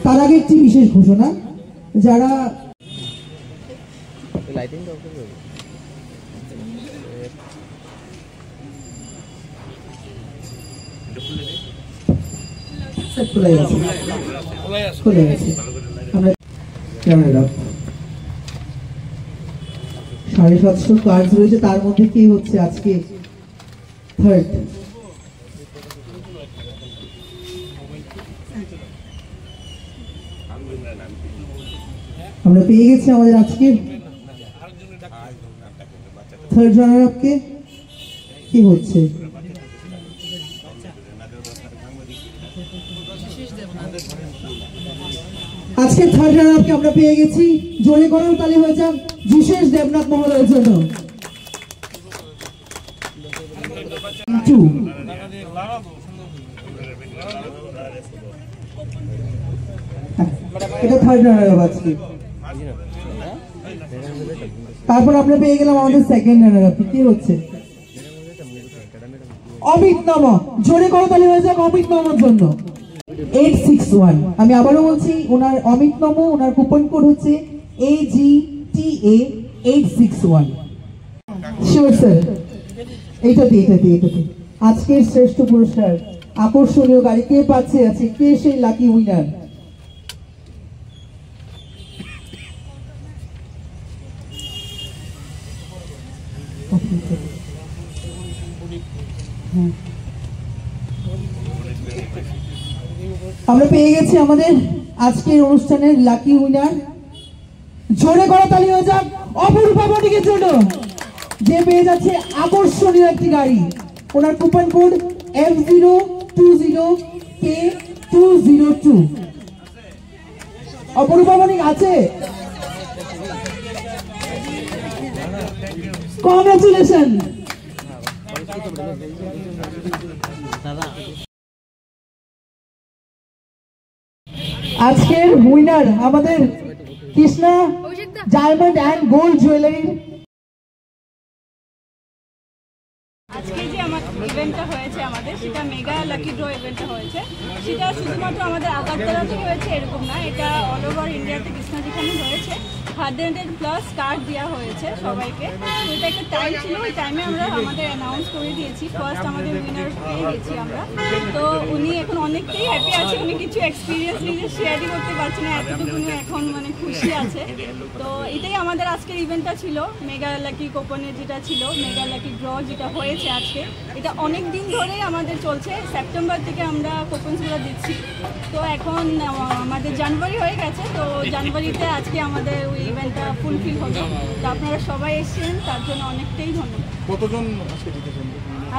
তার আগে একটি বিশেষ ঘোষণা, যারা খুলে গেছে 750 কার্ড রয়েছে, তার মধ্যে কি হচ্ছে আজকে থার্ড। আমরা পেয়ে গেছি আমাদের আজকে থার্ড রানার আপকে। কি হচ্ছে আজকে থার্ড রানার আপকে আমরা পেয়ে গেছি। জোরে গরম তালি হয়ে যান জিশেষ দেবনাথ মহোদয়ের জন্য। এটা থার্ড রানার আপ আজকে। তারপর আমরা পেয়ে গেলাম আমাদের সেকেন্ড রানার আপ। কি হচ্ছে অমিত নম। জোরে করতালি হয়ে যাক অমিত নমর জন্য। 861 আমি আবারও বলছি, ওনার অমিত নম, ওনার কুপন কোড হচ্ছে AGTA 861। শিওর স্যার, এইটাতে আজকের শ্রেষ্ঠ পুরস্কার আকর্ষণীয় গাড়ি কে পাচ্ছে আছে, কে সেই লাকি উইনার? আমরা পেয়ে গেছি আমাদের আজকের অনুষ্ঠানের লাকি উইনার। জোরে করা তালি হয়ে যাক অপরূপা বণিকের জন্য, যে পেয়ে যাচ্ছে আকর্ষণীয় একটি গাড়ি। ওনার কুপন কোড F020K202। অপরূপা বণিক আছে? কংগ্রাচুলেশন। আজকের উইনার আমাদের Krishna diamond and gold jewellery. আজকে যে আমাদের ইভেন্টটা হয়েছে আমাদের, সেটা মেগা লাকি ড্র ইভেন্টটা হয়েছে। সেটা শুধুমাত্র আমাদের আগারতলাতে হয়েছে এরকম না, এটা অল ওভার ইন্ডিয়াতে কৃষ্ণা যেখানে হয়েছে 100+ কার্ড দেওয়া হয়েছে সবাইকে। তো এটা একটা টাইম ছিল, ওই টাইমে আমরা আমাদের অ্যানাউন্স করে দিয়েছি। ফার্স্ট আমাদের উইনার পেয়ে গেছি আমরা। তো উনি এখন অনেকটাই হ্যাপি আছে, উনি কিছু এক্সপিরিয়েন্স নিজে শেয়ারই করতে পারছে না, এতটুকু এখন মানে খুশি আছে। তো এটাই আমাদের আজকের ইভেন্টটা ছিল, মেগা লাকি কুপনের যেটা ছিল, মেগা লাকি ড্র যেটা হয়েছে আজকে। এটা অনেক দিন ধরেই আমাদের চলছে, সেপ্টেম্বর থেকে আমরা কুপনসগুলো দিচ্ছি। তো এখন আমাদের জানুয়ারি হয়ে গেছে, তো জানুয়ারিতে আজকে আমাদের ওই ইভেন্টটা ফুলফিল হলো। তো আপনারা সবাই এসেছেন, তার জন্য অনেকটাই ধন্যবাদ। কতজন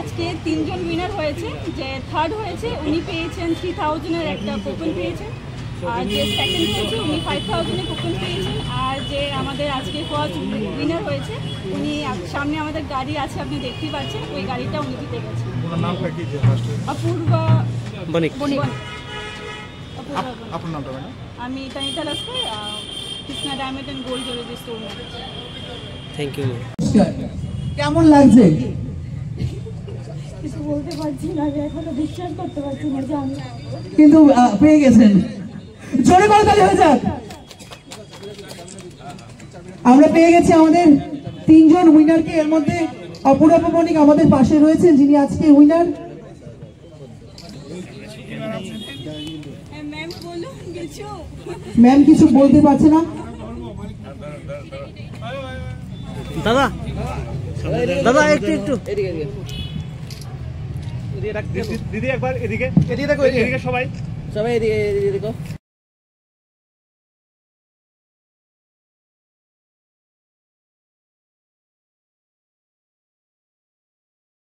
আজকে 3 জন উইনার হয়েছে। যে থার্ড হয়েছে উনি পেয়েছেন 3000-এর একটা কুপন পেয়েছেন, আর যে সেকেন্ড হয়েছে উনি 5000-এর কুপন পেয়েছেন, আর যে আমাদের আজকে ফার্স্ট উইনার হয়েছে উনি সামনে আমাদের গাড়ি আছে, আপনি দেখতেই পাচ্ছেন, ওই গাড়িটা উনি জিতে গেছেন। অপূর্বা বণিক। আপনার নামটা ম্যাডাম? আমি Tanita Laskar, Krishna diamond and gold jewellery store manager. Thank you. কেমন লাগছে? কিছু বলতে পারছি না, এখনো বিশ্বাস করতে পারছি না যে আমি কিন্তু পেয়ে গেছেন। জোরে করে তালি হয়ে যাক। আমরা পেয়ে গেছি আমাদের 3 জন উইনারকে। এর মধ্যে অপূর্বা বণিক আমাদের পাশে রয়েছেন, যিনি আজকে উইনার। ম্যাম কিছু বলতে পারছে না। দাদা দাদা একটু দিদি একবার এদিকে, এদিকে দেখো, এদিকে সবাই, এদিকে দেখো।